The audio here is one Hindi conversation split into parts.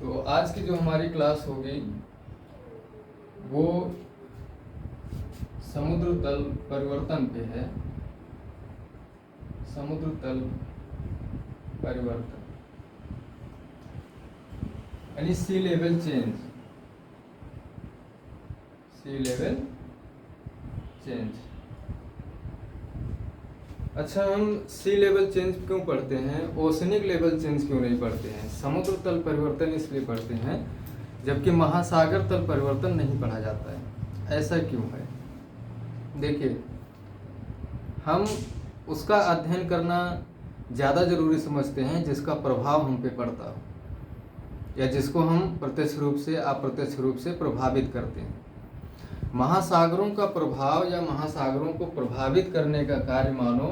तो आज की जो हमारी क्लास होगी वो समुद्र तल परिवर्तन पे है। समुद्र तल परिवर्तन यानी सी लेवल चेंज। सी लेवल चेंज। अच्छा, हम सी लेवल चेंज क्यों पढ़ते हैं, ओशनिक लेवल चेंज क्यों नहीं पढ़ते हैं? समुद्र तल परिवर्तन इसलिए पढ़ते हैं जबकि महासागर तल परिवर्तन नहीं पढ़ा जाता है। ऐसा क्यों है? देखिए, हम उसका अध्ययन करना ज़्यादा ज़रूरी समझते हैं जिसका प्रभाव हम पे पड़ता हो या जिसको हम प्रत्यक्ष रूप से अप्रत्यक्ष रूप से प्रभावित करते हैं। महासागरों का प्रभाव या महासागरों को प्रभावित करने का कार्य मानो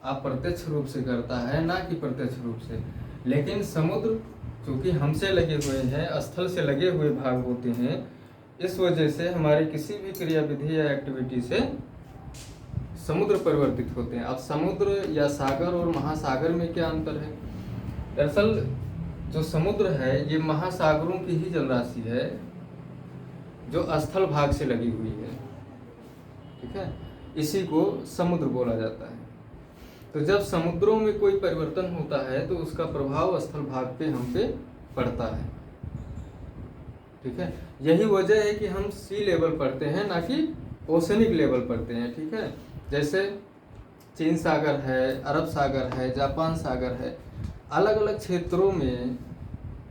अप्रत्यक्ष रूप से करता है, ना कि प्रत्यक्ष रूप से। लेकिन समुद्र चूँकि हमसे लगे हुए हैं, स्थल से लगे हुए भाग होते हैं, इस वजह से हमारी किसी भी क्रियाविधि या एक्टिविटी से समुद्र परिवर्तित होते हैं। अब समुद्र या सागर और महासागर में क्या अंतर है? दरअसल जो समुद्र है ये महासागरों की ही जलराशि है जो स्थल भाग से लगी हुई है। ठीक है, इसी को समुद्र बोला जाता है। तो जब समुद्रों में कोई परिवर्तन होता है तो उसका प्रभाव स्थल भाग पे हम पे पड़ता है। ठीक है, यही वजह है कि हम सी लेवल पढ़ते हैं, ना कि ओशनिक लेवल पढ़ते हैं। ठीक है, जैसे चीन सागर है, अरब सागर है, जापान सागर है, अलग अलग क्षेत्रों में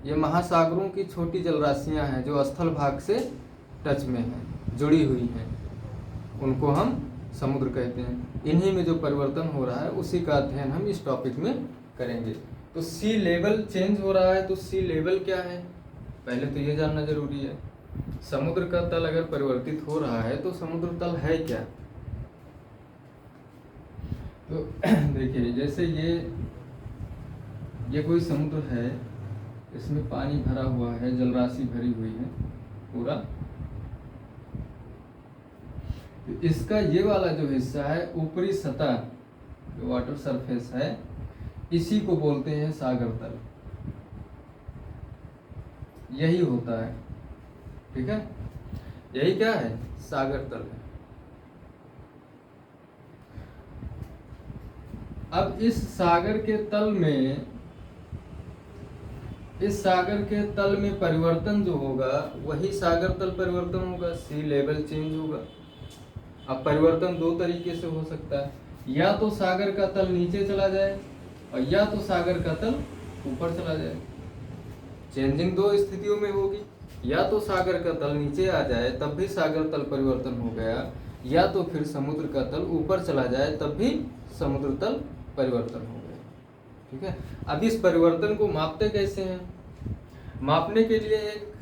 ये महासागरों की छोटी जलराशियां हैं जो स्थल भाग से टच में हैं, जुड़ी हुई हैं, उनको हम समुद्र कहते हैं। इन्हीं में जो परिवर्तन हो रहा है उसी का अध्ययन हम इस टॉपिक में करेंगे। तो सी लेवल चेंज हो रहा है, तो सी लेवल क्या है पहले तो ये जानना जरूरी है। समुद्र का तल अगर परिवर्तित हो रहा है तो समुद्र तल है क्या? तो देखिए, जैसे ये कोई समुद्र है, इसमें पानी भरा हुआ है, जलराशि भरी हुई है पूरा। तो इसका ये वाला जो हिस्सा है, ऊपरी सतह जो वाटर सरफेस है, इसी को बोलते हैं सागर तल। यही होता है। ठीक है, यही क्या है? सागर तल है। अब इस सागर के तल में परिवर्तन जो होगा वही सागर तल परिवर्तन होगा, सी लेवल चेंज होगा। अब परिवर्तन दो तरीके से हो सकता है, या तो सागर का तल नीचे चला जाए और या तो सागर का तल ऊपर चला जाए। चेंजिंग दो स्थितियों में होगी, या तो सागर का तल नीचे आ जाए तब भी सागर तल परिवर्तन हो गया, या तो फिर समुद्र का तल ऊपर चला जाए तब भी समुद्र तल परिवर्तन हो गया। ठीक है, अब इस परिवर्तन को मापते कैसे हैं? मापने के लिए एक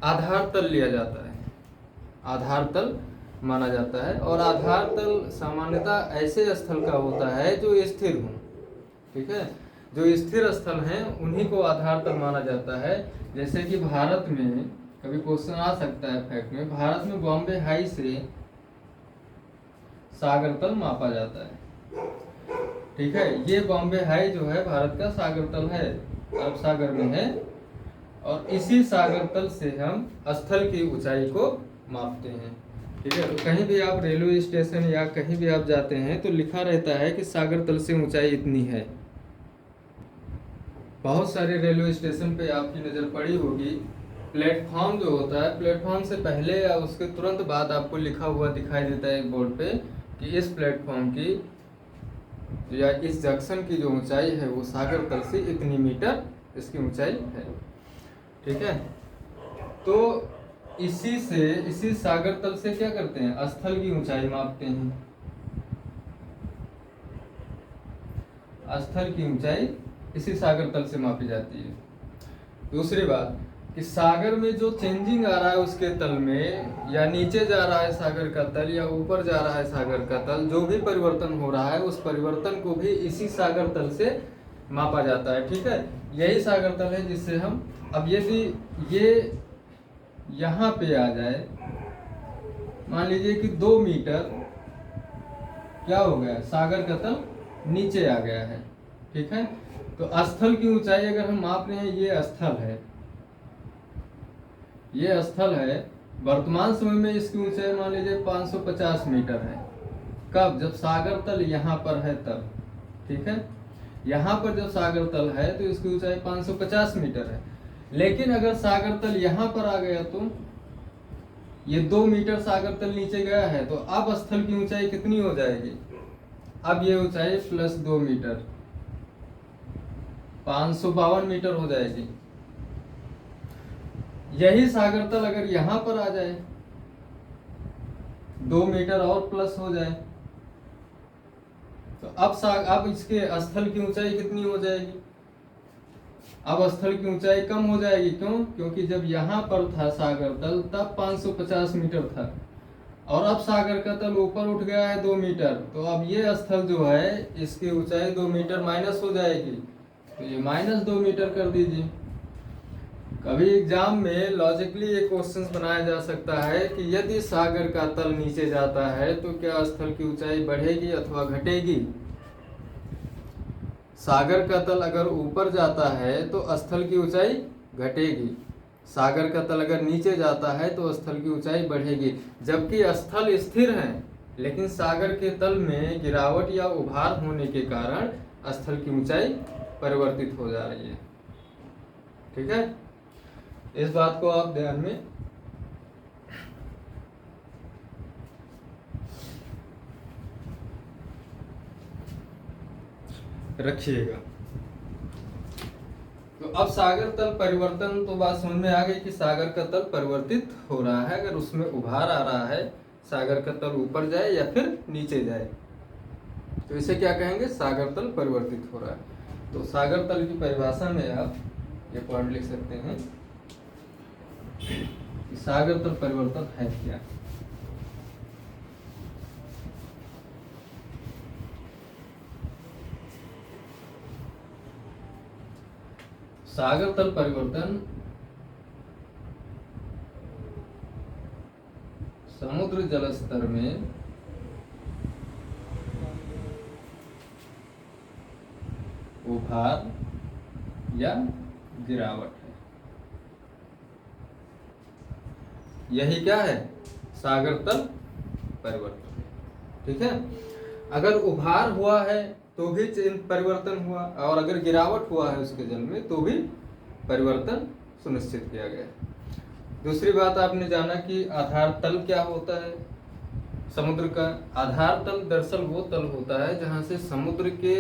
आधार तल लिया जाता है, आधार तल माना जाता है। और आधार तल सामान्यतः ऐसे स्थल का होता है जो स्थिर हो। ठीक है, जो स्थिर स्थल हैं उन्हीं को आधार तल माना जाता है। जैसे कि भारत में कभी क्वेश्चन आ सकता है फैक्ट में, भारत में बॉम्बे हाई से सागर तल मापा जाता है। ठीक है, ये बॉम्बे हाई जो है भारत का सागर तल है, अरब सागर में है। और इसी सागर तल से हम स्थल की ऊंचाई को मापते हैं। ठीक है, तो कहीं भी आप रेलवे स्टेशन या कहीं भी आप जाते हैं तो लिखा रहता है कि सागर तल से ऊंचाई इतनी है। बहुत सारे रेलवे स्टेशन पे आपकी नज़र पड़ी होगी, प्लेटफॉर्म जो होता है, प्लेटफॉर्म से पहले या उसके तुरंत बाद आपको लिखा हुआ दिखाई देता है एक बोर्ड पे कि इस प्लेटफॉर्म की या इस जंक्शन की जो ऊंचाई है वो सागर तल से इतनी मीटर इसकी ऊंचाई है। ठीक है, तो इसी सागर तल से क्या करते हैं? स्थल की ऊंचाई मापते हैं। स्थल की ऊंचाई इसी सागर तल से मापी जाती है। दूसरी बात कि सागर में जो चेंजिंग आ रहा है उसके तल में, या नीचे जा रहा है सागर का तल या ऊपर जा रहा है सागर का तल, जो भी परिवर्तन हो रहा है उस परिवर्तन को भी इसी सागर तल से मापा जाता है। ठीक है, यही सागर तल है जिससे हम, अब यदि ये यहाँ पे आ जाए, मान लीजिए कि 2 मीटर क्या हो गया, सागर का तल नीचे आ गया है। ठीक है, तो स्थल की ऊंचाई अगर हम माप रहे हैं, ये स्थल है, ये स्थल है। वर्तमान समय में इसकी ऊंचाई मान लीजिए 550 मीटर है। कब? जब सागर तल यहाँ पर है तब। ठीक है, यहाँ पर जब सागर तल है तो इसकी ऊंचाई 550 मीटर है। लेकिन अगर सागर तल यहाँ पर आ गया तो ये 2 मीटर सागर तल नीचे गया है, तो अब स्थल की ऊंचाई कितनी हो जाएगी? अब ये ऊंचाई प्लस 2 मीटर 552 मीटर हो जाएगी। यही सागर तल अगर यहां पर आ जाए, 2 मीटर और प्लस हो जाए, तो अब इसके स्थल की ऊंचाई कितनी हो जाएगी? अब स्थल की ऊंचाई कम हो जाएगी। क्यों? क्योंकि जब यहाँ पर था सागर तल तब 550 मीटर था, और अब सागर का तल ऊपर उठ गया है 2 मीटर, तो अब ये स्थल जो है इसकी ऊंचाई 2 मीटर माइनस हो जाएगी। तो ये माइनस 2 मीटर कर दीजिए। कभी एग्जाम में लॉजिकली एक क्वेश्चन बनाया जा सकता है कि यदि सागर का तल नीचे जाता है तो क्या स्थल की ऊंचाई बढ़ेगी अथवा घटेगी? सागर का तल अगर ऊपर जाता है तो स्थल की ऊंचाई घटेगी, सागर का तल अगर नीचे जाता है तो स्थल की ऊंचाई बढ़ेगी। जबकि स्थल स्थिर है, लेकिन सागर के तल में गिरावट या उभार होने के कारण स्थल की ऊंचाई परिवर्तित हो जा रही है। ठीक है, इस बात को आप ध्यान में रखिएगा। तो अब सागर तल परिवर्तन तो बात समझ में आ गई कि सागर का तल परिवर्तित हो रहा है। अगर उसमें उभार आ रहा है, सागर का तल ऊपर जाए या फिर नीचे जाए, तो इसे क्या कहेंगे? सागर तल परिवर्तित हो रहा है। तो सागर तल की परिभाषा में आप ये पॉइंट लिख सकते हैं कि सागर तल परिवर्तन है क्या। सागर तल परिवर्तन समुद्र जल स्तर में उभार या गिरावट है। यही क्या है? सागर तल परिवर्तन। ठीक है, अगर उभार हुआ है तो भी परिवर्तन हुआ, और अगर गिरावट हुआ है उसके जल में तो भी परिवर्तन सुनिश्चित किया गया। दूसरी बात आपने जाना कि आधार तल क्या होता है। समुद्र का आधार तल दरअसल वो तल होता है जहां से समुद्र के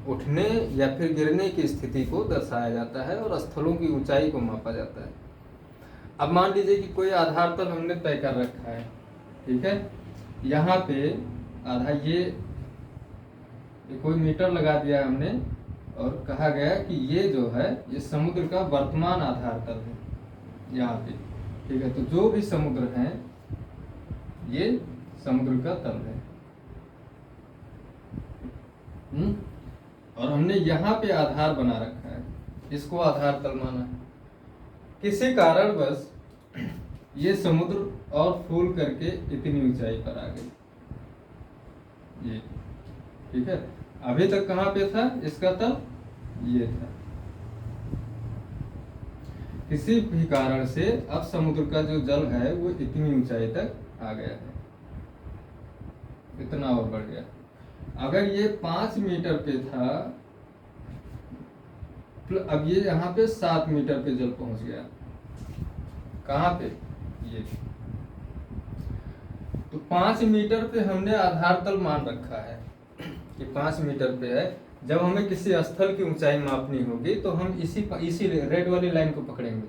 उठने या फिर गिरने की स्थिति को दर्शाया जाता है और स्थलों की ऊंचाई को मापा जाता है। अब मान लीजिए कि कोई आधार तल हमने तय कर रखा है। ठीक है, यहाँ पे आधार ये कोई मीटर लगा दिया हमने और कहा गया कि ये जो है ये समुद्र का वर्तमान आधार तल है यहाँ पे। ठीक है, तो जो भी समुद्र है ये समुद्र का तल है। और हमने यहाँ पे आधार बना रखा है, इसको आधार तल माना है। किसी कारण बस ये समुद्र और फूल करके इतनी ऊंचाई पर आ गई ये। ठीक है, अभी तक कहाँ पे था इसका तल? ये था। किसी भी कारण से अब समुद्र का जो जल है वो इतनी ऊंचाई तक आ गया है, इतना और बढ़ गया। अगर ये 5 मीटर पे था, अब ये यहाँ पे 7 मीटर पे जल पहुंच गया। कहाँ पे? ये। तो 5 मीटर पे हमने आधार तल मान रखा है कि 5 मीटर पे है। जब हमें किसी स्थल की ऊंचाई मापनी होगी तो हम इसी रेड वाली लाइन को पकड़ेंगे,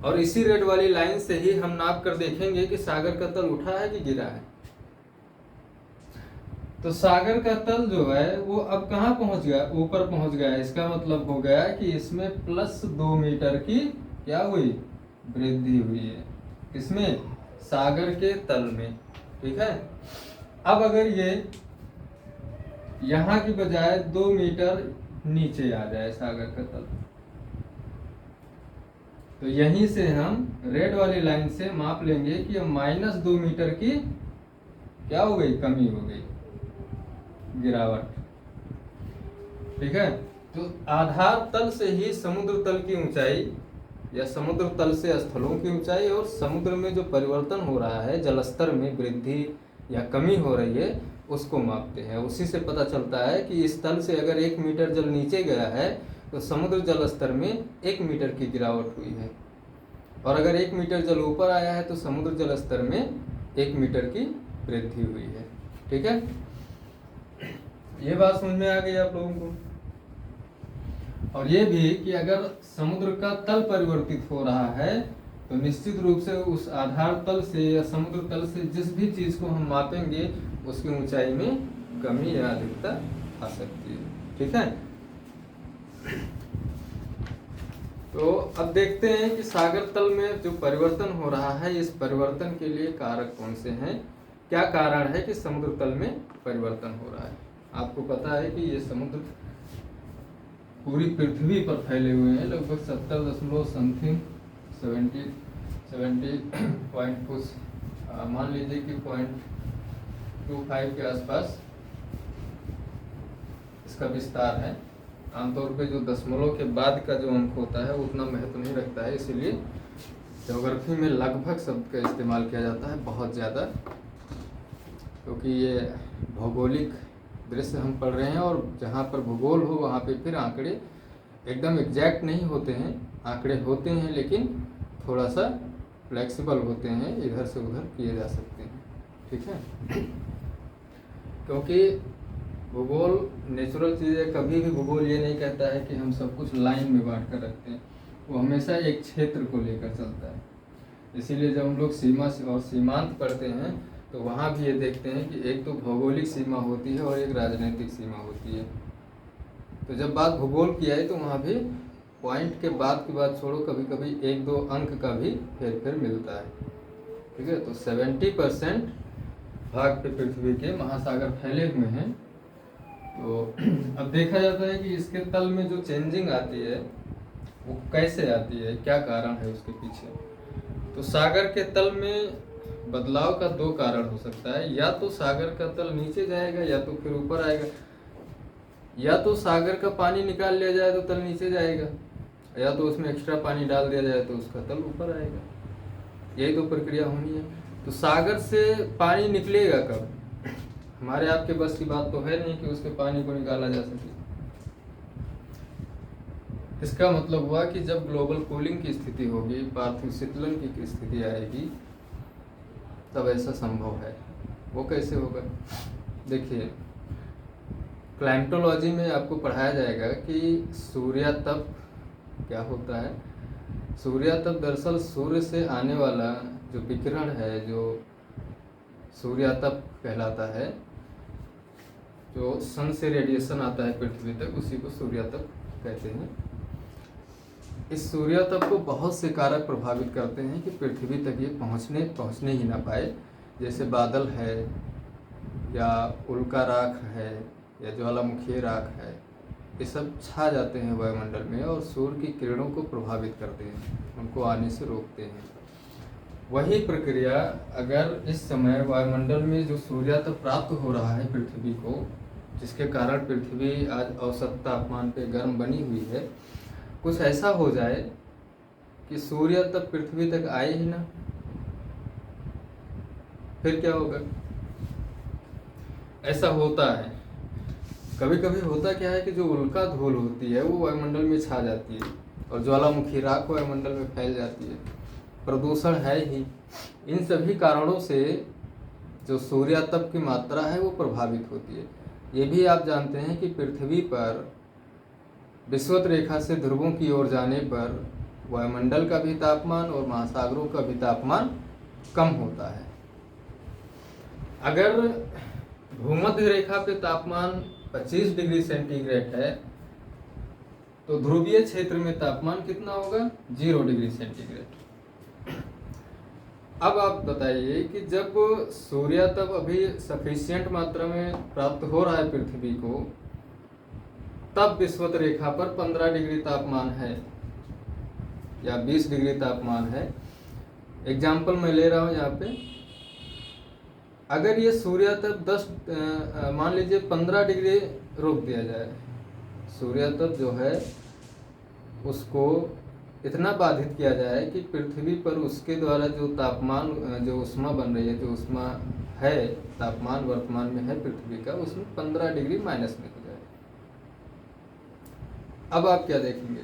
और इसी रेड वाली लाइन से ही हम नाप कर देखेंगे कि सागर का तल उठा है कि गिरा है। तो सागर का तल जो है वो अब कहाँ पहुंच गया? ऊपर पहुंच गया। इसका मतलब हो गया कि इसमें प्लस 2 मीटर की क्या हुई? वृद्धि हुई है। इसमें सागर के तल में। ठीक है, अब अगर ये यहाँ की बजाय 2 मीटर नीचे आ जाए सागर का तल, तो यहीं से हम रेड वाली लाइन से माप लेंगे कि अब -2 मीटर की क्या हो गई? कमी हो गई, गिरावट। ठीक है। तो आधार तल से ही समुद्र तल की ऊंचाई या समुद्र तल से स्थलों की ऊंचाई और समुद्र में जो परिवर्तन हो रहा है, जलस्तर में वृद्धि या कमी हो रही है, उसको मापते हैं। उसी से पता चलता है कि इस तल से अगर 1 मीटर जल नीचे गया है तो समुद्र जल स्तर में 1 मीटर की गिरावट हुई है, और अगर 1 मीटर जल ऊपर आया है तो समुद्र जल स्तर में 1 मीटर की वृद्धि हुई है। ठीक है, ये बात समझ में आ गई आप लोगों को। और ये भी कि अगर समुद्र का तल परिवर्तित हो रहा है तो निश्चित रूप से उस आधार तल से या समुद्र तल से जिस भी चीज को हम मापेंगे उसकी ऊंचाई में कमी या अधिकता आ सकती है। ठीक है, तो अब देखते हैं कि सागर तल में जो परिवर्तन हो रहा है, इस परिवर्तन के लिए कारक कौन से हैं, क्या कारण है कि समुद्र तल में परिवर्तन हो रहा है। आपको पता है कि ये समुद्र पूरी पृथ्वी पर फैले हुए हैं, लगभग 70 पॉइंट कुछ, मान लीजिए कि 0.25 के आसपास इसका विस्तार है। आमतौर पे जो दशमलव के बाद का जो अंक होता है उतना महत्व नहीं रखता है, इसीलिए ज्योग्राफी में लगभग शब्द का इस्तेमाल किया जाता है बहुत ज़्यादा, क्योंकि ये भौगोलिक दृश्य हम पढ़ रहे हैं और जहाँ पर भूगोल हो वहाँ पे फिर आंकड़े एकदम एग्जैक्ट नहीं होते हैं। आंकड़े होते हैं लेकिन थोड़ा सा फ्लेक्सिबल होते हैं, इधर से उधर किए जा सकते हैं। ठीक है, क्योंकि भूगोल नेचुरल चीज़ है। कभी भी भूगोल ये नहीं कहता है कि हम सब कुछ लाइन में बांट कर रखते हैं, वो हमेशा एक क्षेत्र को लेकर चलता है। इसीलिए जब हम लोग सीमा और सीमांत पढ़ते हैं तो वहाँ भी ये देखते हैं कि एक तो भौगोलिक सीमा होती है और एक राजनीतिक सीमा होती है। तो जब बात भूगोल की आई तो वहाँ भी पॉइंट के बाद की बात छोड़ो, कभी कभी 1-2 अंक का भी फेर फेर मिलता है। ठीक है, तो 70% भाग पे पृथ्वी के महासागर फैले हुए हैं। तो अब देखा जाता है कि इसके तल में जो चेंजिंग आती है वो कैसे आती है, क्या कारण है उसके पीछे। तो सागर के तल में बदलाव का 2 कारण हो सकता है, या तो सागर का तल नीचे जाएगा या तो फिर ऊपर आएगा, या तो सागर का पानी निकाल लिया जाए तो तल नीचे जाएगा, या तो उसमें एक्स्ट्रा पानी डाल दिया जाए तो उसका तल ऊपर आएगा। यही तो प्रक्रिया होनी है। तो सागर से पानी निकलेगा कब, हमारे आपके बस की बात तो है नहीं कि उसके पानी को निकाला जा सके। इसका मतलब हुआ कि जब ग्लोबल कूलिंग की स्थिति होगी, पार्थिव शीतलन की स्थिति आएगी, तब ऐसा संभव है। वो कैसे होगा, देखिए क्लाइमेटोलॉजी में आपको पढ़ाया जाएगा कि सूर्यातप क्या होता है। सूर्यातप दरअसल सूर्य से आने वाला जो विकिरण है, जो सूर्यातप कहलाता है, जो सन से रेडिएशन आता है पृथ्वी तक, उसी को सूर्यातप कहते हैं। इस सूर्यातप को बहुत से कारक प्रभावित करते हैं कि पृथ्वी तक ये पहुँचने ही ना पाए, जैसे बादल है या उल्का राख है या ज्वालामुखी राख है, ये सब छा जाते हैं वायुमंडल में और सूर्य की किरणों को प्रभावित करते हैं, उनको आने से रोकते हैं। वही प्रक्रिया अगर इस समय वायुमंडल में जो सूर्यातप प्राप्त हो रहा है पृथ्वी को, जिसके कारण पृथ्वी आज औसत तापमान पे गर्म बनी हुई है, कुछ ऐसा हो जाए कि सूर्यातप पृथ्वी तक आए ही ना, फिर क्या होगा। ऐसा होता है, कभी कभी होता क्या है कि जो उल्का धूल होती है वो वायुमंडल में छा जाती है और ज्वालामुखी राख वायुमंडल में फैल जाती है। प्रदूषण है ही। इन सभी कारणों से जो सूर्यातप की मात्रा है वो प्रभावित होती है। ये भी आप जानते हैं कि पृथ्वी पर विषुवत रेखा से ध्रुवों की ओर जाने पर वायुमंडल का भी तापमान और महासागरों का भी तापमान कम होता है। अगर भूमध्य रेखा पे तापमान 25 डिग्री सेंटीग्रेड है तो ध्रुवीय क्षेत्र में तापमान कितना होगा, 0 डिग्री सेंटीग्रेड। अब आप बताइए कि जब सूर्यातप अभी सफिशिएंट मात्रा में प्राप्त हो रहा है पृथ्वी को, तब विषुवत रेखा पर 15 डिग्री तापमान है या 20 डिग्री तापमान है। एग्जाम्पल मैं ले रहा हूँ यहाँ पे। अगर ये सूर्यातप 10 मान लीजिए 15 डिग्री रोक दिया जाए, सूर्य तप जो है उसको इतना बाधित किया जाए कि पृथ्वी पर उसके द्वारा जो तापमान, जो उष्मा बन रही है, जो उष्मा है, तापमान वर्तमान में है पृथ्वी का, उसमें 15 डिग्री माइनस में हो जाए। अब आप क्या देखेंगे,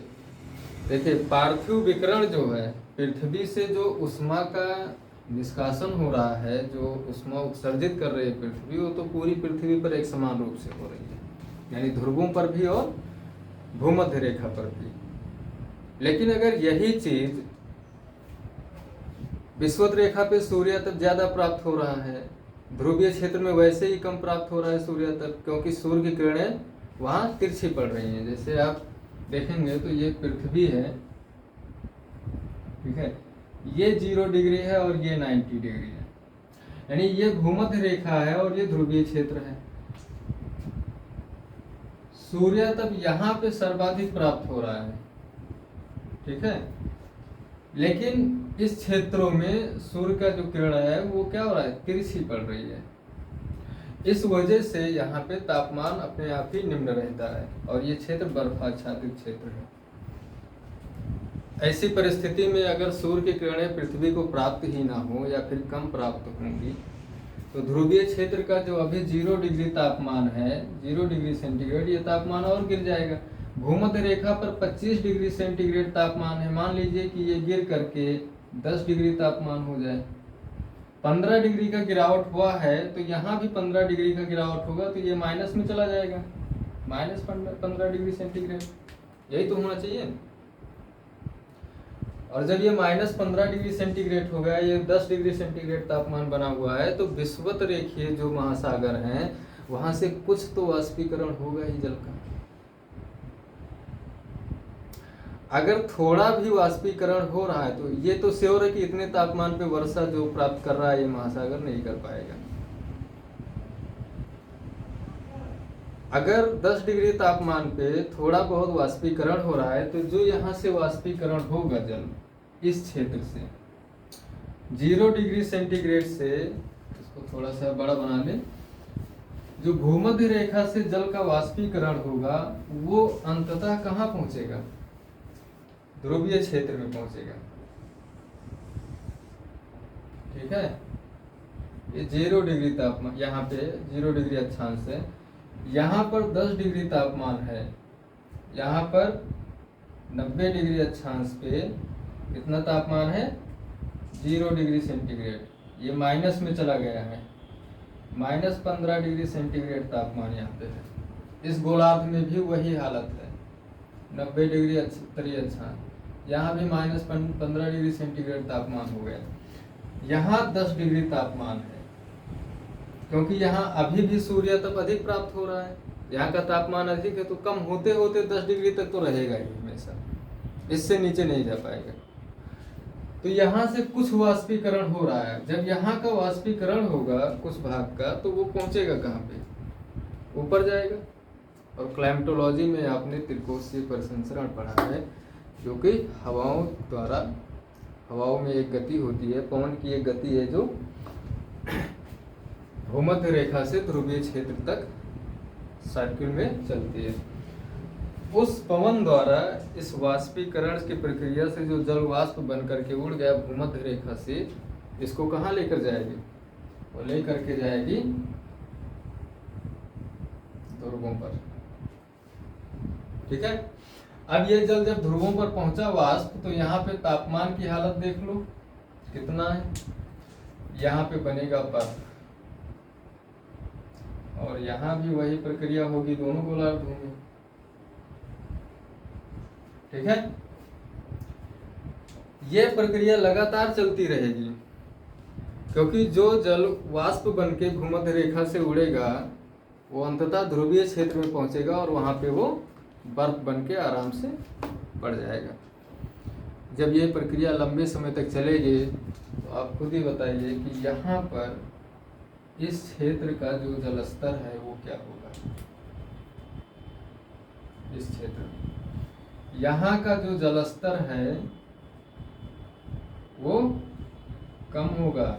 देखिए पार्थिव विकिरण जो है, पृथ्वी से जो उष्मा का निष्कासन हो रहा है, जो उष्मा उत्सर्जित कर रही है पृथ्वी, वो तो पूरी पृथ्वी पर एक समान रूप से हो रही है, यानी ध्रुवों पर भी और भूमध्य रेखा पर भी। लेकिन अगर यही चीज विषुवत रेखा पे सूर्य तप ज्यादा प्राप्त हो रहा है, ध्रुवीय क्षेत्र में वैसे ही कम प्राप्त हो रहा है सूर्य तप, क्योंकि सूर्य की किरणें वहां तिरछी पड़ रही हैं। जैसे आप देखेंगे तो ये पृथ्वी है, ठीक है, ये 0 डिग्री है और ये 90 डिग्री है, यानी ये भूमध्य रेखा है और ये ध्रुवीय क्षेत्र है। सूर्य तप यहाँ पे सर्वाधिक प्राप्त हो रहा है, ठीक है, लेकिन इस क्षेत्रों में सूर्य का जो किरण है वो क्या हो रहा है, तिरछी पड़ रही है। इस वजह से यहाँ पे तापमान अपने आप ही निम्न रहता है और ये क्षेत्र बर्फाच्छादित क्षेत्र है। ऐसी परिस्थिति में अगर सूर्य की किरणें पृथ्वी को प्राप्त ही ना हो या फिर कम प्राप्त होंगी, तो ध्रुवीय क्षेत्र का जो अभी 0 डिग्री तापमान है, 0 डिग्री सेंटीग्रेड, ये तापमान और गिर जाएगा। भूमध्य रेखा पर 25 डिग्री सेंटीग्रेड तापमान है, मान लीजिए कि ये गिर करके 10 डिग्री तापमान हो जाए, 15 डिग्री का गिरावट हुआ है, तो यहाँ भी 15 डिग्री का गिरावट होगा, तो ये माइनस में चला जाएगा, माइनस 15 डिग्री सेंटीग्रेड, यही तो होना चाहिए। और जब ये माइनस 15 डिग्री सेंटीग्रेड हो गया, ये 10 डिग्री सेंटीग्रेड तापमान बना हुआ है, तो विषुवत रेखीय जो महासागर हैं वहां से कुछ तो वाष्पीकरण होगा ही जल का। अगर थोड़ा भी वाष्पीकरण हो रहा है तो ये तो श्योर है कि इतने तापमान पे वर्षा जो प्राप्त कर रहा है ये महासागर नहीं कर पाएगा। अगर 10 डिग्री तापमान पे थोड़ा बहुत वाष्पीकरण हो रहा है, तो जो यहाँ से वाष्पीकरण होगा जल इस क्षेत्र से 0 डिग्री सेंटीग्रेड से, इसको थोड़ा सा बड़ा बना लें, जो भूमध्य रेखा से जल का वाष्पीकरण होगा वो अंततः कहाँ पहुंचेगा, ध्रुवीय क्षेत्र में पहुंचेगा, ठीक है। ये 0 डिग्री तापमान, यहाँ पे 0 डिग्री अक्षांश है, यहाँ पर 10 डिग्री तापमान है, यहाँ पर 90 डिग्री अक्षांश पे कितना तापमान है, 0 डिग्री सेंटीग्रेड, ये माइनस में चला गया है, माइनस 15 डिग्री सेंटीग्रेड तापमान यहाँ पे है। इस गोलार्ध में भी वही हालत है, 90 डिग्री उत्तरी अक्षांश, यहाँ भी माइनस 15 डिग्री सेंटीग्रेड तापमान हो गया। यहाँ 10 डिग्री तापमान है, क्योंकि यहाँ अभी भी सूर्य तप अधिक प्राप्त हो रहा है, यहाँ का तापमान अधिक है, तो कम होते होते 10 डिग्री तक तो रहेगा ही हमेशा, इससे नीचे नहीं जा पाएगा। तो यहाँ से कुछ वाष्पीकरण हो रहा है, जब यहाँ का वाष्पीकरण होगा कुछ भाग का, तो वो पहुंचेगा कहाँ पे, ऊपर जाएगा। और क्लाइमेटोलॉजी में आपने त्रिकोशीय परिसंचरण पढ़ा है, जो कि हवाओं द्वारा, हवाओं में एक गति होती है, पवन की एक गति है जो भूमध्य रेखा से ध्रुवीय क्षेत्र तक सर्किल में चलती है। उस पवन द्वारा इस वाष्पीकरण की प्रक्रिया से जो जल वाष्प बन करके उड़ गया भूमध्य रेखा से, इसको कहाँ लेकर जाएगी, वो लेकर के जाएगी ध्रुवों पर, ठीक है। अब ये जल जब ध्रुवों पर पहुंचा वाष्प, तो यहाँ पे तापमान की हालत देख लो कितना है, यहाँ पे बनेगा बर्फ, और यहाँ भी वही प्रक्रिया होगी दोनों गोलार्धों में, ठीक है। ये प्रक्रिया लगातार चलती रहेगी, क्योंकि जो जल वाष्प बन के भूमध्य रेखा से उड़ेगा वो अंततः ध्रुवीय क्षेत्र में पहुंचेगा और वहां पे वो बर्फ बन के आराम से पड़ जाएगा। जब ये प्रक्रिया लंबे समय तक चलेगी, तो आप खुद ही बताइए कि यहाँ पर इस क्षेत्र का जो जल स्तर है वो क्या होगा, इस क्षेत्र में यहाँ का जो जल स्तर है वो कम होगा,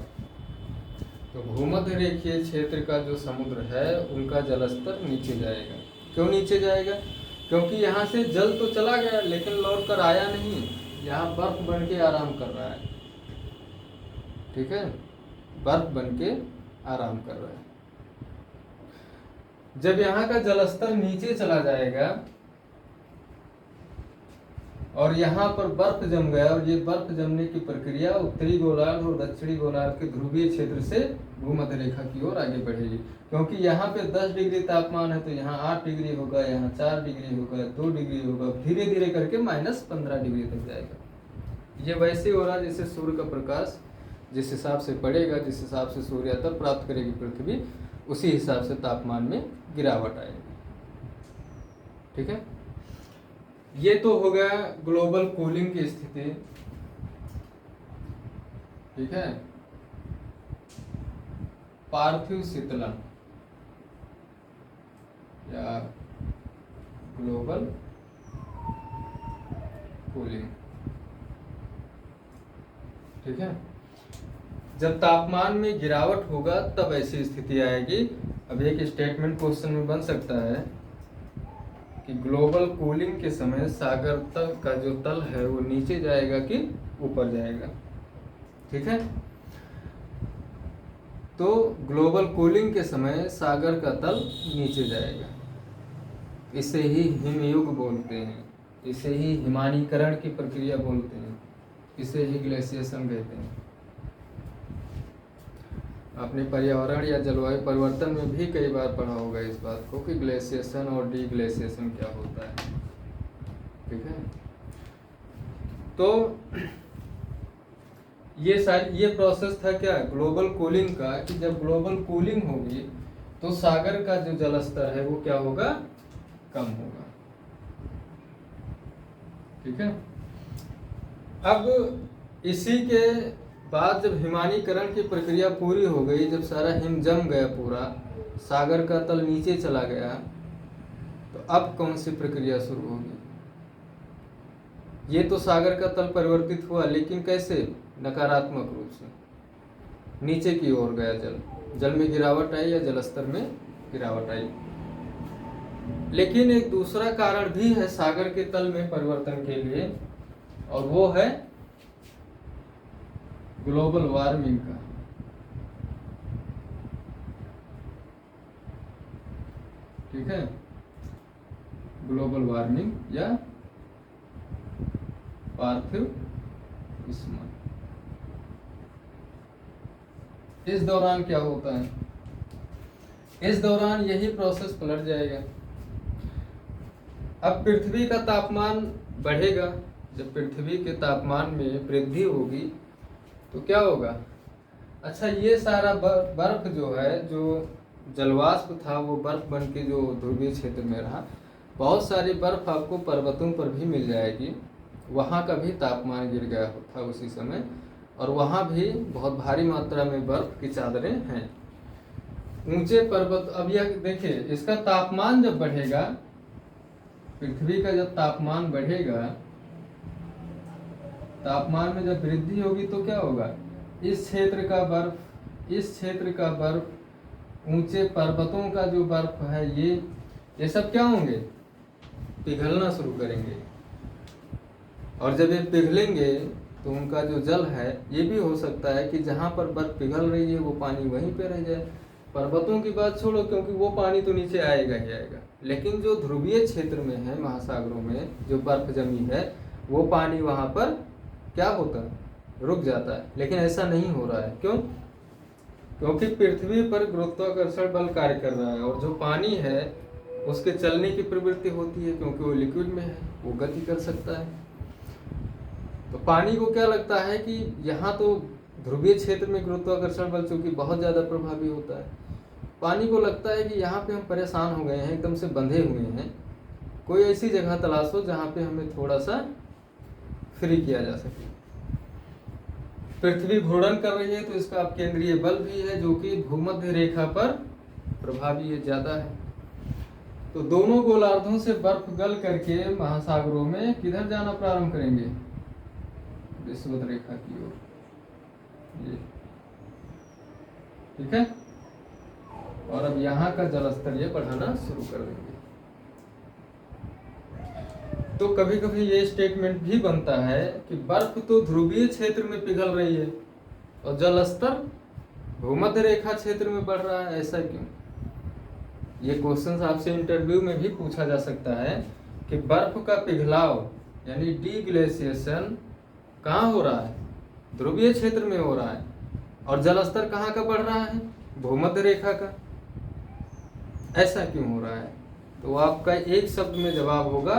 तो भूमध्य रेखीय क्षेत्र का जो समुद्र है उनका जल स्तर नीचे जाएगा। क्यों नीचे जाएगा, क्योंकि यहाँ से जल तो चला गया लेकिन लौट कर आया नहीं, यहाँ बर्फ बन के आराम कर रहा है। ठीक है, बर्फ बन के आराम कर रहा है। जब यहाँ का जलस्तर नीचे चला जाएगा और यहाँ पर बर्फ जम गया, और ये बर्फ जमने की प्रक्रिया उत्तरी गोलार्ध और दक्षिणी गोलार्ध के ध्रुवीय क्षेत्र से भूमध्य रेखा की ओर आगे बढ़ेगी। क्योंकि यहाँ पे 10 डिग्री तापमान है तो यहाँ 8 डिग्री होगा, यहाँ 4 डिग्री होगा, 2 डिग्री होगा, धीरे धीरे करके -15 डिग्री तक जाएगा। ये वैसे हो रहा है जैसे सूर्य का प्रकाश जिस हिसाब से पड़ेगा, जिस हिसाब से सूर्यास्त प्राप्त करेगी पृथ्वी, उसी हिसाब से तापमान में गिरावट आएगी। ठीक है, ये तो हो गया ग्लोबल कूलिंग की स्थिति। ठीक है, पार्थिव शीतलन या ग्लोबल कूलिंग। ठीक है, जब तापमान में गिरावट होगा तब ऐसी स्थिति आएगी। अब एक स्टेटमेंट क्वेश्चन में बन सकता है कि ग्लोबल कूलिंग के समय सागर तल का जो तल है वो नीचे जाएगा कि ऊपर जाएगा। ठीक है, तो ग्लोबल कूलिंग के समय सागर का तल नीचे जाएगा। इसे ही हिमयुग बोलते हैं, इसे ही हिमानीकरण की प्रक्रिया बोलते हैं, इसे ही ग्लेशिएशन कहते हैं। आपने पर्यावरण या जलवायु परिवर्तन में भी कई बार पढ़ा होगा इस बात को कि ग्लेशिएशन और डी ग्लेशिएशन क्या होता है। ठीक है, तो ये प्रोसेस था क्या ग्लोबल कूलिंग का, कि जब ग्लोबल कूलिंग होगी तो सागर का जो जलस्तर है वो क्या होगा, कम होगा। ठीक है, अब इसी के बाद जब हिमानीकरण की प्रक्रिया पूरी हो गई, जब सारा हिम जम गया, पूरा सागर का तल नीचे चला गया, तो अब कौन सी प्रक्रिया शुरू होगी। ये तो सागर का तल परिवर्तित हुआ, लेकिन कैसे, नकारात्मक रूप से नीचे की ओर गया, जल में गिरावट आई या जलस्तर में गिरावट आई। लेकिन एक दूसरा कारण भी है सागर के तल में परिवर्तन के लिए, और वो है ग्लोबल वार्मिंग का। ठीक है, ग्लोबल वार्मिंग या पार्थिव उष्मा। इस दौरान क्या होता है, इस दौरान यही प्रोसेस पलट जाएगा। अब पृथ्वी का तापमान बढ़ेगा, जब पृथ्वी के तापमान में वृद्धि होगी तो क्या होगा, अच्छा ये सारा बर्फ जो है, जो जलवाष्प था वो बर्फ बन के जो ध्रुवीय क्षेत्र में रहा, बहुत सारी बर्फ आपको पर्वतों पर भी मिल जाएगी, वहाँ का भी तापमान गिर गया था उसी समय, और वहाँ भी बहुत भारी मात्रा में बर्फ की चादरें हैं। ऊंचे पर्वत, अब यह देखिए इसका तापमान जब बढ़ेगा, पृथ्वी का जब तापमान बढ़ेगा, तापमान में जब वृद्धि होगी तो क्या होगा, इस क्षेत्र का बर्फ, इस क्षेत्र का बर्फ, ऊंचे पर्वतों का जो बर्फ है, ये सब क्या होंगे, पिघलना शुरू करेंगे। और जब ये पिघलेंगे तो उनका जो जल है, ये भी हो सकता है कि जहाँ पर बर्फ पिघल रही है वो पानी वहीं पे रह जाए। पर्वतों की बात छोड़ो, क्योंकि वो पानी तो नीचे आएगा ही आएगा, लेकिन जो ध्रुवीय क्षेत्र में है, महासागरों में जो बर्फ जमी है, वो पानी वहाँ पर क्या होता है, रुक जाता है। लेकिन ऐसा नहीं हो रहा है, क्यों, क्योंकि पृथ्वी पर गुरुत्वाकर्षण बल कार्य कर रहा है, और जो पानी है उसके चलने की प्रवृत्ति होती है, क्योंकि वो लिक्विड में है, वो गति कर सकता है। तो पानी को क्या लगता है कि यहाँ तो ध्रुवीय क्षेत्र में गुरुत्वाकर्षण बल चूंकि बहुत ज़्यादा प्रभावी होता है, पानी को लगता है कि यहाँ पे हम परेशान हो गए हैं, एकदम से बंधे हुए हैं, कोई ऐसी जगह तलाशो जहाँ पे हमें थोड़ा सा फ्री किया जा सके। पृथ्वी घूर्णन कर रही है तो इसका केंद्रीय बल भी है जो कि भूमध्य रेखा पर प्रभावी है, ज़्यादा है। तो दोनों गोलार्धों से बर्फ गल करके महासागरों में किधर जाना प्रारंभ करेंगे, विषुवत रेखा की ओर। ये ठीक है, और अब यहाँ का जलस्तर ये बढ़ाना शुरू कर देंगे। तो कभी कभी ये स्टेटमेंट भी बनता है कि बर्फ तो ध्रुवीय क्षेत्र में पिघल रही है और जल स्तर भूमध्य रेखा क्षेत्र में बढ़ रहा है, ऐसा क्यों? ये क्वेश्चन आपसे इंटरव्यू में भी पूछा जा सकता है कि बर्फ का पिघलाव यानी डीग्लेशिएशन कहाँ हो रहा है? ध्रुवीय क्षेत्र में हो रहा है और जल स्तर कहाँ का बढ़ रहा है? भूमध्य रेखा का। ऐसा क्यों हो रहा है? तो आपका एक शब्द में जवाब होगा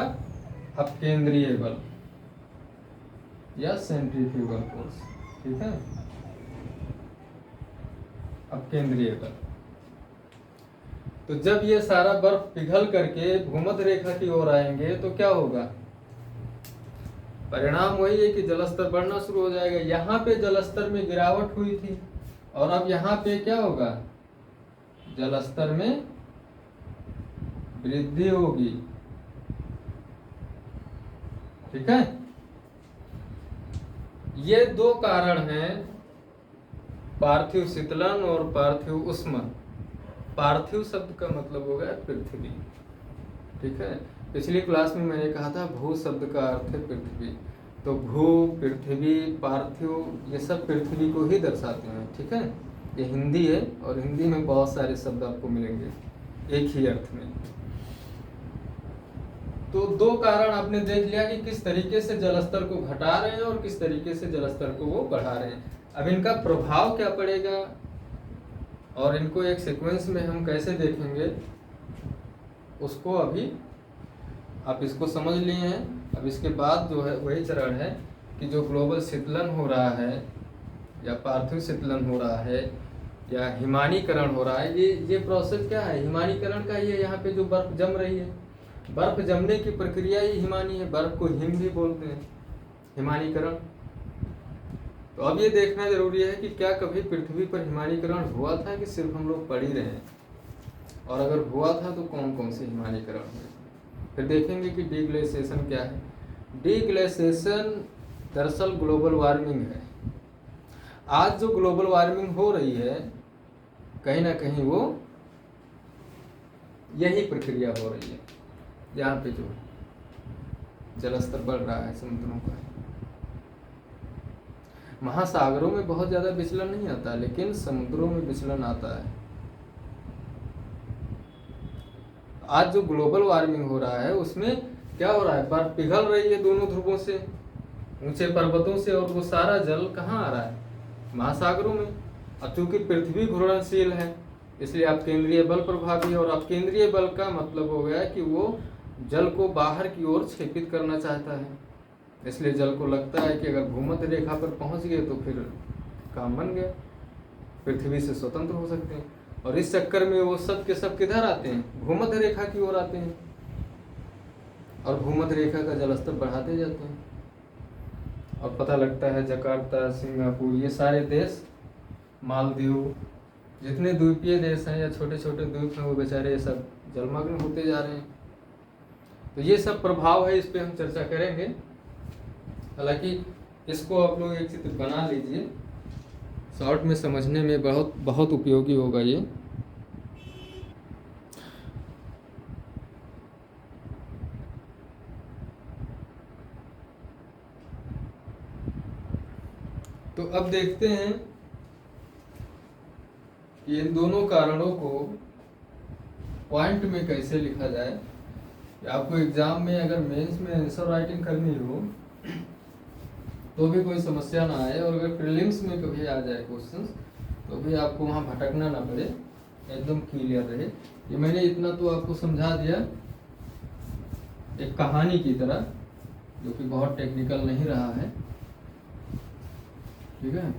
अपकेंद्रीय बल या सेंट्रीफ्यूगल फोर्स। ठीक है, अपकेंद्रीय बल। तो जब ये सारा बर्फ पिघल करके भूमध्य रेखा की ओर आएंगे तो क्या होगा? परिणाम वही है कि जलस्तर बढ़ना शुरू हो जाएगा। यहाँ पे जलस्तर में गिरावट हुई थी और अब यहाँ पे क्या होगा? जलस्तर में वृद्धि होगी। ठीक है, ये दो कारण हैं, पार्थिव शीतलन और पार्थिव उष्मन। पार्थिव शब्द का मतलब हो गया पृथ्वी। ठीक है, पिछली क्लास में मैंने कहा था भू शब्द का अर्थ है पृथ्वी। तो भू, पृथ्वी, पार्थिव ये सब पृथ्वी को ही दर्शाते हैं। ठीक है, ये हिंदी है और हिंदी में बहुत सारे शब्द आपको मिलेंगे एक ही अर्थ में। तो दो कारण आपने देख लिया कि किस तरीके से जलस्तर को घटा रहे हैं और किस तरीके से जलस्तर को वो बढ़ा रहे हैं। अब इनका प्रभाव क्या पड़ेगा और इनको एक सीक्वेंस में हम कैसे देखेंगे उसको अभी आप इसको समझ लिए हैं। अब इसके बाद जो है वही चरण है कि जो ग्लोबल शीतलन हो रहा है या पार्थिव शीतलन हो रहा है या हिमानीकरण हो रहा है, ये प्रोसेस क्या है? हिमानीकरण का ही है। यहाँ पे जो बर्फ जम रही है, बर्फ जमने की प्रक्रिया ही हिमानी है। बर्फ को हिम भी बोलते हैं, हिमानीकरण। तो अब ये देखना जरूरी है कि क्या कभी पृथ्वी पर हिमानीकरण हुआ था कि सिर्फ हम लोग पढ़ ही रहे हैं, और अगर हुआ था तो कौन कौन से हिमानीकरण हुए। फिर देखेंगे कि डीग्लेशिएशन क्या है। डीग्लेशिएशन दरअसल ग्लोबल वार्मिंग है। आज जो ग्लोबल वार्मिंग हो रही है कहीं ना कहीं वो यही प्रक्रिया हो रही है। यहाँ पे जो जलस्तर बढ़ रहा है समुद्रों का, महासागरों में बहुत ज्यादा विचलन नहीं आता लेकिन समुद्रों में विचलन आता है। आज जो ग्लोबल वार्मिंग हो रहा है उसमें क्या हो रहा है? बर्फ पिघल रही है दोनों ध्रुवों से, ऊंचे पर्वतों से, और वो सारा जल कहाँ आ रहा है? महासागरों में। अब चूंकि पृथ्वी घूर्णनशील है इसलिए अपकेंद्रीय बल प्रभावी है, और अपकेंद्रीय बल का मतलब हो गया कि वो जल को बाहर की ओर क्षेपित करना चाहता है। इसलिए जल को लगता है कि अगर भूमध्य रेखा पर पहुंच गए तो फिर काम बन गया, पृथ्वी से स्वतंत्र हो सकते हैं। और इस चक्कर में वो सब के सब किधर आते हैं? भूमध्य रेखा की ओर आते हैं और भूमध्य रेखा का जलस्तर बढ़ाते जाते हैं। और पता लगता है जकार्ता, सिंगापुर, ये सारे देश, मालदीव, जितने द्वीपीय देश हैं या छोटे छोटे द्वीप हैं वो बेचारे सब जलमग्न होते जा रहे हैं। तो ये सब प्रभाव है, इस पे हम चर्चा करेंगे। हालांकि इसको आप लोग एक चित्र बना लीजिए, शॉर्ट में समझने में बहुत बहुत उपयोगी होगा ये। तो अब देखते हैं कि इन दोनों कारणों को पॉइंट में कैसे लिखा जाए। आपको एग्जाम में अगर मेंस में आंसर राइटिंग करनी हो तो भी कोई समस्या ना आए, और अगर प्रीलिम्स में कभी आ जाए क्वेश्चंस तो भी आपको वहाँ भटकना ना पड़े, एकदम क्लियर रहे। ये मैंने इतना तो आपको समझा दिया एक कहानी की तरह, जो कि बहुत टेक्निकल नहीं रहा है। ठीक है,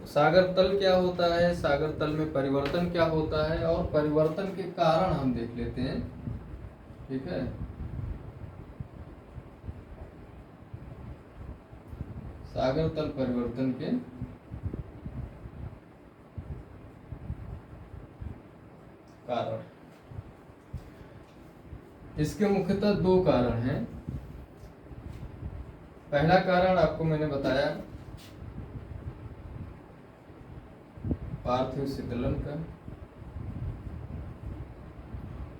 सागर तल क्या होता है, सागर तल में परिवर्तन क्या होता है, और परिवर्तन के कारण हम देख लेते हैं। ठीक है, सागर तल परिवर्तन के कारण। इसके मुख्यतः दो कारण हैं। पहला कारण आपको मैंने बताया पार्थिव शीतलन का।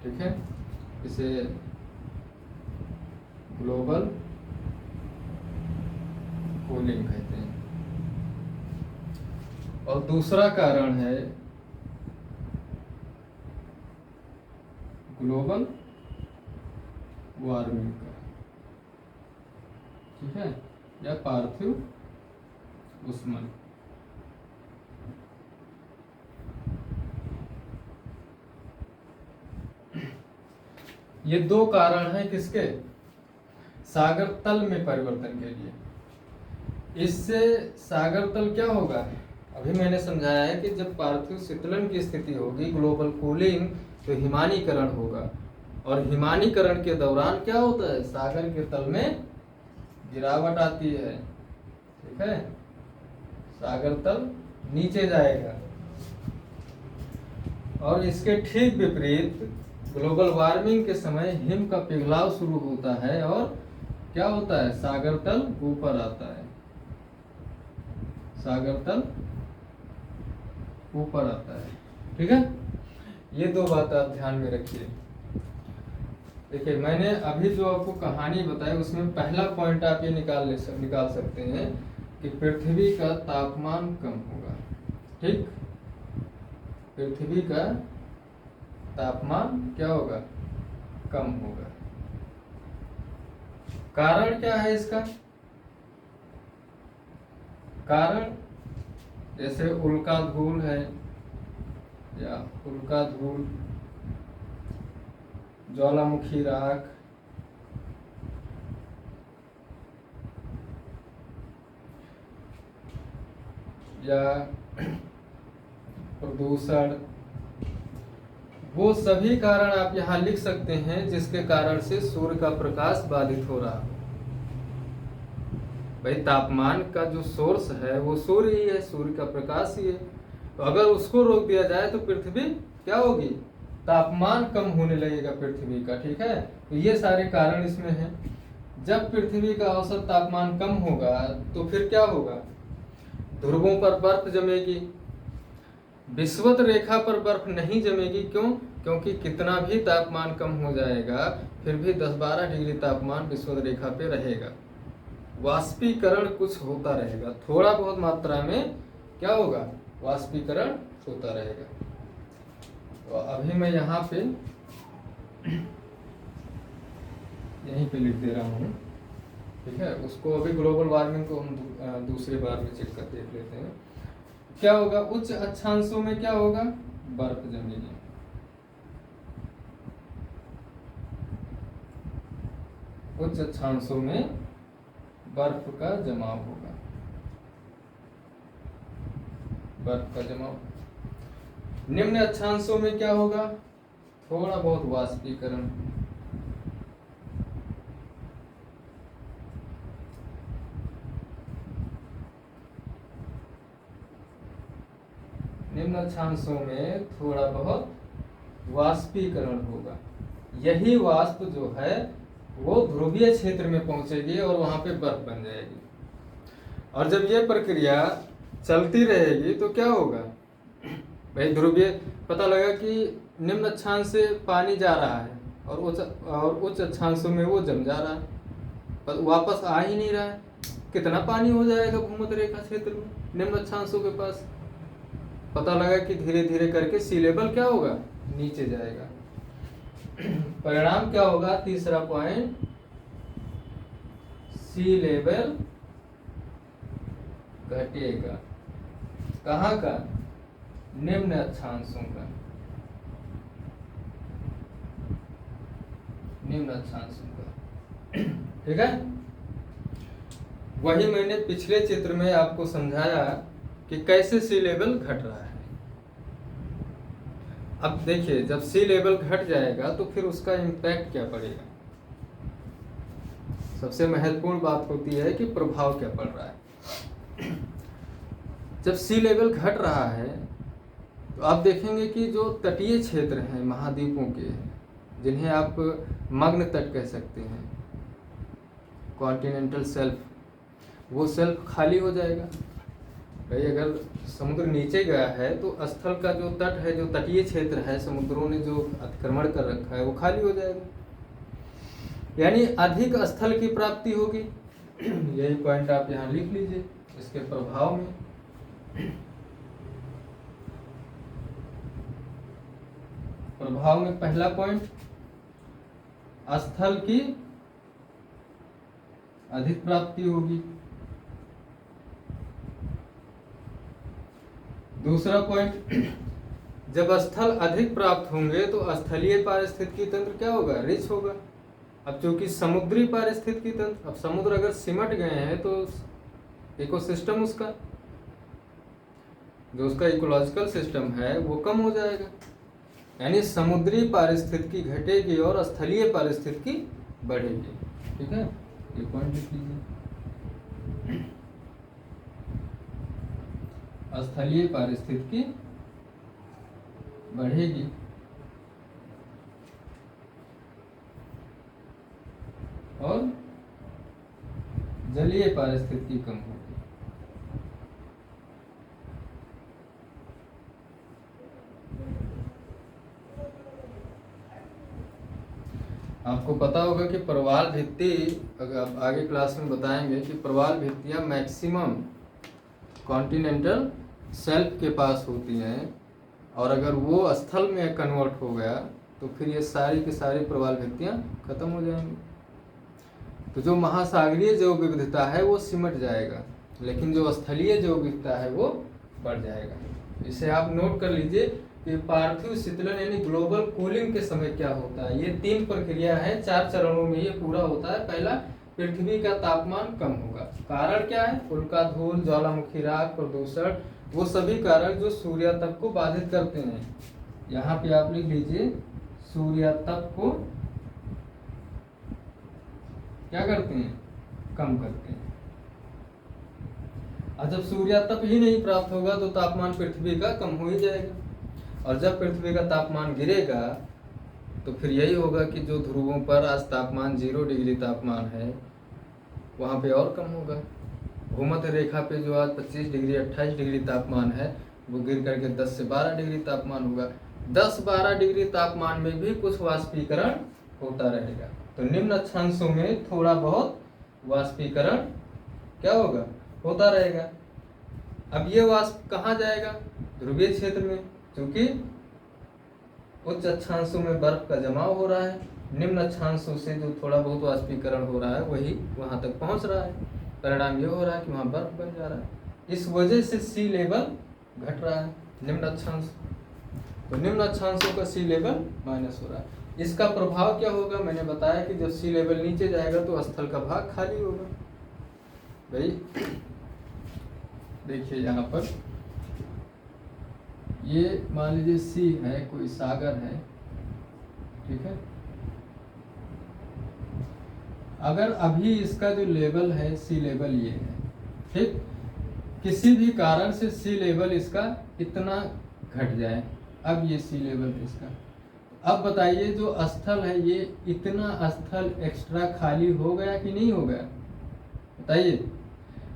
ठीक है, इसे ग्लोबल कूलिंग कहते हैं। और दूसरा कारण है ग्लोबल वार्मिंग का, ठीक है, या पार्थिव ऊष्मन। ये दो कारण हैं किसके? सागर तल में परिवर्तन के लिए। इससे सागर तल क्या होगा? अभी मैंने समझाया है कि जब पार्थिव शीतलन की स्थिति होगी, ग्लोबल कूलिंग, तो हिमानीकरण होगा, और हिमानीकरण के दौरान क्या होता है? सागर के तल में गिरावट आती है, ठीक है, सागर तल नीचे जाएगा। और इसके ठीक विपरीत ग्लोबल वार्मिंग के समय हिम का पिघलाव शुरू होता है और क्या होता है? सागर तल ऊपर आता है, सागर तल ऊपर आता है, ठीक है। ये दो बात आप ध्यान में रखिए। देखिए, मैंने अभी जो आपको कहानी बताई उसमें पहला पॉइंट आप ये निकाल सकते हैं कि पृथ्वी का तापमान कम होगा, ठीक, पृथ्वी का तापमान क्या होगा? कम होगा। कारण क्या है इसका? कारण जैसे उल्का धूल है, या उल्का धूल, ज्वालामुखी राख, या प्रदूषण, वो सभी कारण आप यहाँ लिख सकते हैं जिसके कारण से सूर्य का प्रकाश बाधित हो रहा। भाई, तापमान का जो सोर्स है वो सूर्य ही है, सूर्य का प्रकाश ही है। तो अगर उसको रोक दिया जाए तो पृथ्वी क्या होगी? तापमान कम होने लगेगा पृथ्वी का, ठीक है। तो ये सारे कारण इसमें हैं। जब पृथ्वी का औसत तापमान कम होगा तो फिर क्या होगा? ध्रुवों पर बर्फ जमेगी, विषुवत रेखा पर बर्फ नहीं जमेगी। क्यों? क्योंकि कितना भी तापमान कम हो जाएगा फिर भी 10-12 डिग्री तापमान विषुवत रेखा पे रहेगा। वाष्पीकरण कुछ होता रहेगा, थोड़ा बहुत मात्रा में क्या होगा? वाष्पीकरण होता रहेगा। तो अभी मैं यहाँ पे यहीं पे लिख दे रहा हूँ, ठीक है। उसको अभी ग्लोबल वार्मिंग को हम दूसरी बार में चेक कर देख लेते हैं। क्या होगा? उच्च अक्षांशों में क्या होगा? बर्फ जमेगी। उच्च अक्षांशों में बर्फ का जमाव होगा, बर्फ का जमाव। निम्न अक्षांशों में क्या होगा? थोड़ा बहुत वाष्पीकरण। निम्न अक्षांशों में थोड़ा बहुत वाष्पीकरण होगा। यही वाष्प जो है वो ध्रुवीय क्षेत्र में पहुंचेगी और वहां पे बर्फ बन जाएगी। और जब ये प्रक्रिया चलती रहेगी तो क्या होगा? भाई, ध्रुवीय पता लगा कि निम्न अक्षांश से पानी जा रहा है और उच्च अक्षांशों में वो जम जा रहा है, पर वापस आ ही नहीं रहा है। कितना पानी हो जाएगा भूमध्य रेखा क्षेत्र में निम्न अक्षांशों के पास? पता लगा कि धीरे धीरे करके सी लेवल क्या होगा? नीचे जाएगा। परिणाम क्या होगा? तीसरा पॉइंट, सी लेवल घटेगा। कहाँ का? निम्न अक्षांशों का, निम्न अक्षांशों का, ठीक है। वही मैंने पिछले चित्र में आपको समझाया कि कैसे सी लेवल घट रहा है। अब देखिए, जब सी लेवल घट जाएगा तो फिर उसका इम्पैक्ट क्या पड़ेगा? सबसे महत्वपूर्ण बात होती है कि प्रभाव क्या पड़ रहा है। जब सी लेवल घट रहा है तो आप देखेंगे कि जो तटीय क्षेत्र हैं महाद्वीपों के, जिन्हें आप मग्न तट कह सकते हैं, कॉन्टिनेंटल सेल्फ, वो सेल्फ खाली हो जाएगा। भाई, अगर समुद्र नीचे गया है तो स्थल का जो तट है, जो तटीय क्षेत्र है, समुद्रों ने जो अतिक्रमण कर रखा है वो खाली हो जाएगा। यानी अधिक स्थल की प्राप्ति होगी। यही पॉइंट आप यहाँ लिख लीजिए इसके प्रभाव में। प्रभाव में पहला पॉइंट, स्थल की अधिक प्राप्ति होगी। दूसरा पॉइंट, जब स्थल अधिक प्राप्त होंगे तो स्थलीय पारिस्थितिकी तंत्र क्या होगा, रिच होगा। अब चूंकि समुद्री पारिस्थितिकी तंत्र, अब समुद्र अगर सिमट गए हैं तो इकोसिस्टम उसका, जो उसका इकोलॉजिकल सिस्टम है वो कम हो जाएगा। यानी समुद्री पारिस्थितिकी घटेगी और स्थलीय पारिस्थितिकी बढ़ेगी। ठीक है, ये पॉइंट लिख लीजिए। स्थलीय पारिस्थितिकी बढ़ेगी और जलीय पारिस्थितिकी कम होगी। आपको पता होगा कि प्रवाल भित्ति, अगर आप आगे क्लास में बताएंगे कि प्रवाल भित्तियां मैक्सिमम कॉन्टिनेंटल शेल्फ के पास होती हैं, और अगर वो स्थल में कन्वर्ट हो गया तो फिर ये सारी की सारी प्रवाल भित्तियां खत्म हो जाएंगी। तो जो महासागरीय जैव विविधता है वो सिमट जाएगा, लेकिन जो स्थलीय जैव विविधता है वो बढ़ जाएगा। इसे आप नोट कर लीजिए कि पार्थिव शीतलन यानी ग्लोबल कूलिंग के समय क्या होता है। ये 3 प्रक्रिया है, 4 चरणों में ये पूरा होता है। पहला, पृथ्वी का तापमान कम होगा। कारण क्या है, उल्का धूल, ज्वालामुखी राख, प्रदूषण, वो सभी कारक जो सूर्यातप को बाधित करते हैं। यहाँ पे आप लिख लीजिए, सूर्यातप को क्या करते हैं, कम करते हैं। और जब सूर्यातप ही नहीं प्राप्त होगा तो तापमान पृथ्वी का कम हो ही जाएगा, और जब पृथ्वी का तापमान गिरेगा तो फिर यही होगा कि जो ध्रुवों पर आज तापमान 0 डिग्री तापमान है वहाँ पे और कम होगा। भूमध्य रेखा पे जो आज 25 डिग्री 28 डिग्री तापमान है वो गिर करके 10 से 12 डिग्री तापमान होगा। 10-12 डिग्री तापमान में भी कुछ वाष्पीकरण होता रहेगा। तो निम्न अक्षांशों में थोड़ा बहुत वाष्पीकरण क्या होगा, होता रहेगा। अब ये वाष्प कहाँ जाएगा, ध्रुवीय क्षेत्र में, क्योंकि उच्च अक्षांशों में बर्फ का जमाव हो रहा है, निम्न अक्षांशों से जो थोड़ा बहुत वाष्पीकरण हो रहा है वही वहां तक पहुंच रहा है। परिणाम ये हो रहा है कि वहां बर्फ बन जा रहा है। इस वजह से सी लेवल घट रहा है निम्न अक्षांश, तो निम्न अक्षांशों का सी लेवल माइनस हो रहा है। इसका प्रभाव क्या होगा, मैंने बताया कि जब सी लेवल नीचे जाएगा तो स्थल का भाग खाली होगा। भाई देखिए यहाँ पर ये मान लीजिए सी है, कोई सागर है, ठीक है। अगर अभी इसका जो लेवल है सी लेवल ये है, ठीक, किसी भी कारण से सी लेवल इसका इतना घट जाए, अब ये सी लेवल इसका, अब बताइए जो स्थल है ये इतना स्थल एक्स्ट्रा खाली हो गया कि नहीं हो गया, बताइए।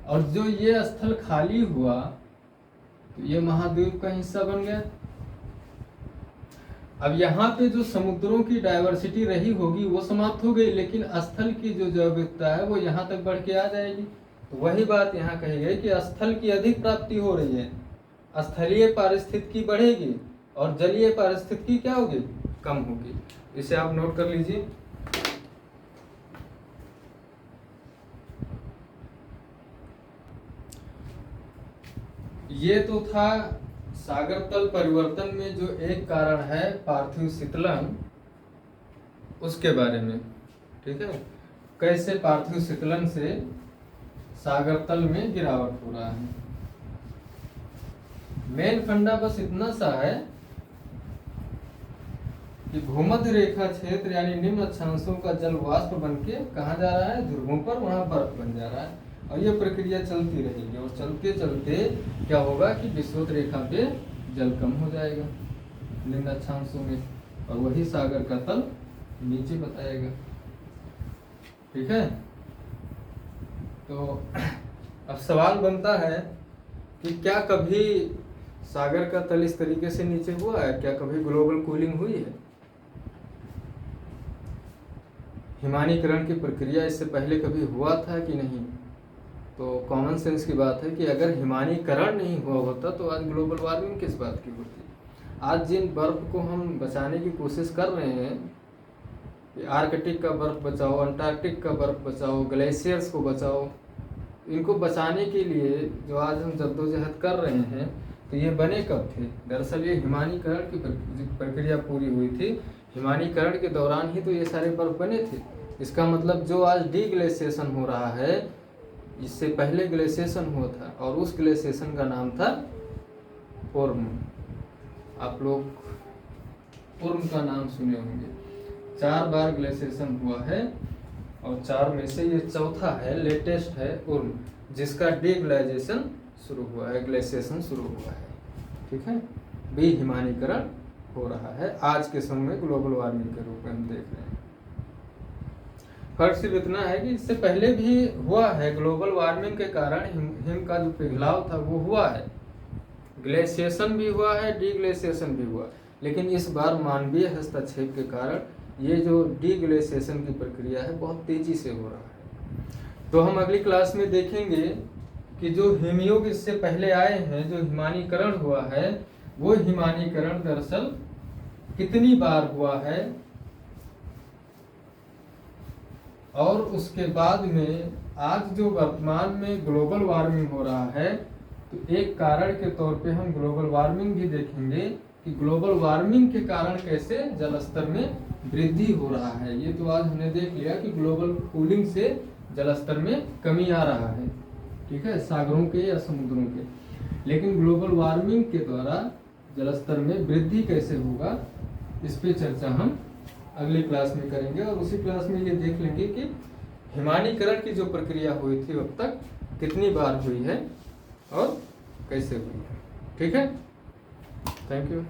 और जो ये स्थल खाली हुआ तो ये महाद्वीप का हिस्सा बन गया। अब यहाँ पे जो समुद्रों की डाइवर्सिटी रही होगी वो समाप्त हो गई, लेकिन स्थल की जो जैव विविधता है वो यहाँ तक बढ़ के आ जाएगी। तो वही बात यहाँ कही गई कि स्थल की अधिक प्राप्ति हो रही है, स्थलीय पारिस्थितिकी बढ़ेगी और जलीय पारिस्थितिकी क्या होगी, कम होगी। इसे आप नोट कर लीजिए। ये तो था सागर तल परिवर्तन में जो एक कारण है पार्थिव शीतलन, उसके बारे में, ठीक है, कैसे पार्थिव शीतलन से सागर तल में गिरावट हो रहा है। मेन फंडा बस इतना सा है कि भूमध्य रेखा क्षेत्र यानी निम्न अक्षांशों का जल वाष्प बन के कहाँ जा रहा है, ध्रुवों पर, वहां बर्फ बन जा रहा है। और ये प्रक्रिया चलती रहेगी और चलते चलते क्या होगा कि विषुवत रेखा पे जल कम हो जाएगा निम्न अक्षांशों में, और वही सागर का तल नीचे बताएगा, ठीक है। तो अब सवाल बनता है कि क्या कभी सागर का तल इस तरीके से नीचे हुआ है, क्या कभी ग्लोबल कूलिंग हुई है? हिमानीकरण की प्रक्रिया इससे पहले कभी हुआ था कि नहीं? तो कॉमन सेंस की बात है कि अगर हिमानीकरण नहीं हुआ होता तो आज ग्लोबल वार्मिंग किस बात की होती। आज जिन बर्फ को हम बचाने की कोशिश कर रहे हैं कि आर्कटिक का बर्फ बचाओ, अंटार्कटिक का बर्फ बचाओ, ग्लेशियर्स को बचाओ, इनको बचाने के लिए जो आज हम जद्दोजहद कर रहे हैं, तो ये बने कब थे? दरअसल ये हिमानीकरण की प्रक्रिया पूरी हुई थी। हिमानीकरण के दौरान ही तो ये सारे बर्फ बने थे। इसका मतलब जो आज डीग्लेशिएशन हो रहा है, इससे पहले ग्लेशिएशन हुआ था और उस ग्लेशिएशन का नाम था उर्म। आप लोग उर्म का नाम सुने होंगे। 4 बार ग्लेशिएशन हुआ है और 4 में से ये चौथा है, लेटेस्ट है उर्म, जिसका डीग्लेशिएशन शुरू हुआ है, ग्लेशिएशन शुरू हुआ है। ठीक है, भी हिमानीकरण हो रहा है आज के समय में ग्लोबल वार्मिंग के रूप में हम देख रहे हैं। फर्क सिर्फ इतना है कि इससे पहले भी हुआ है, ग्लोबल वार्मिंग के कारण हिम का जो पिघलाव था वो हुआ है, ग्लेशिएशन भी हुआ है, डीग्लेशिएशन भी हुआ, लेकिन इस बार मानवीय हस्तक्षेप के कारण ये जो डीग्लेशिएशन की प्रक्रिया है बहुत तेजी से हो रहा है। तो हम अगली क्लास में देखेंगे कि जो हिमयुग इससे पहले आए हैं, जो हिमानीकरण हुआ है, वो हिमानीकरण दरअसल कितनी बार हुआ है और उसके बाद में आज जो वर्तमान में ग्लोबल वार्मिंग हो रहा है, तो एक कारण के तौर पे हम ग्लोबल वार्मिंग भी देखेंगे कि ग्लोबल वार्मिंग के कारण कैसे जल स्तर में वृद्धि हो रहा है। ये तो आज हमने देख लिया कि ग्लोबल कूलिंग से जल स्तर में कमी आ रहा है, ठीक है, सागरों के या समुद्रों के, लेकिन ग्लोबल वार्मिंग के द्वारा जल स्तर में वृद्धि कैसे होगा, इस पे चर्चा हम अगली क्लास में करेंगे। और उसी क्लास में ये देख लेंगे कि हिमानीकरण की जो प्रक्रिया हुई थी अब तक कितनी बार हुई है और कैसे हुई है। ठीक है, थैंक यू।